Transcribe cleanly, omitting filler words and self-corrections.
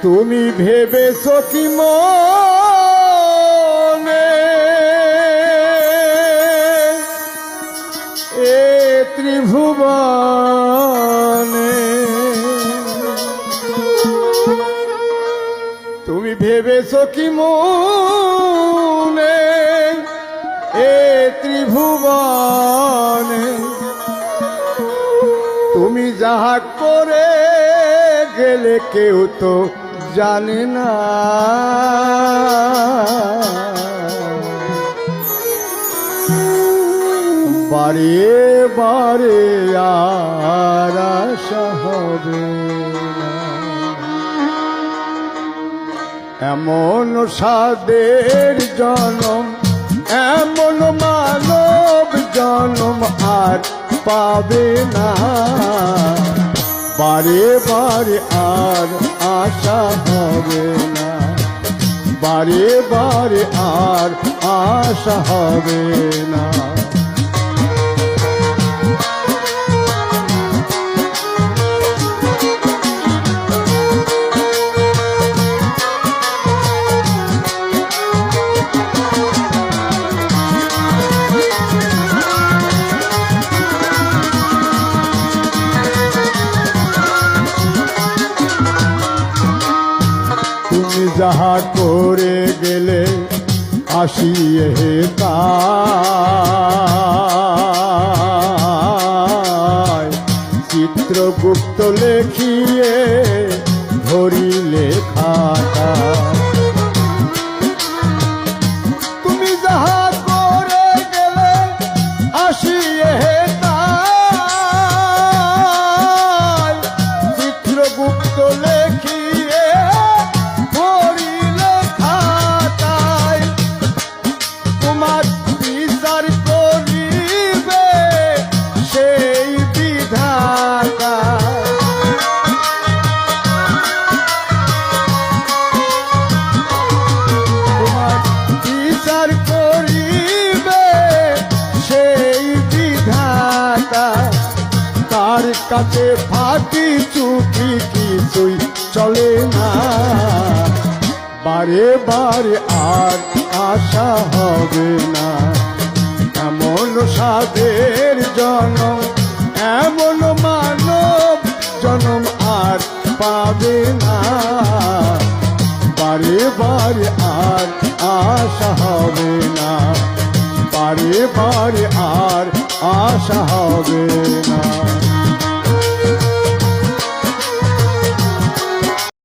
তুমি ভেবেছো কি মনে এ ত্রিভুবনে তুমি ভেবেছো কি মনে এ ত্রিভুবনে তুমি যাহা করে গেলে কেউ তো জানে না বারে বারে আর আশা হবে না এমন সাদের জনম এমন মানব জনম আর পাবে না বারে বারে আর আশা হবে না বারে বারে আর আশা হবে না তুমি যাহা করে গেলে আসিয়ে তাই চিত্রগুপ্ত লেখিয়ে ধরিলে খাতা তুমি যাহা করে গেলে আসিয়ে তাই চিত্রগুপ্ত লেখিয়ে তার কাছে ফাঁকি চুকি কিছুই চলে না বারে বারে আর আশা হবে না এমন সাধের জনম এমন মানব জনম আর পাবে না বারে বারে আর আশা হবে না বারে বারে আর আশা হবে না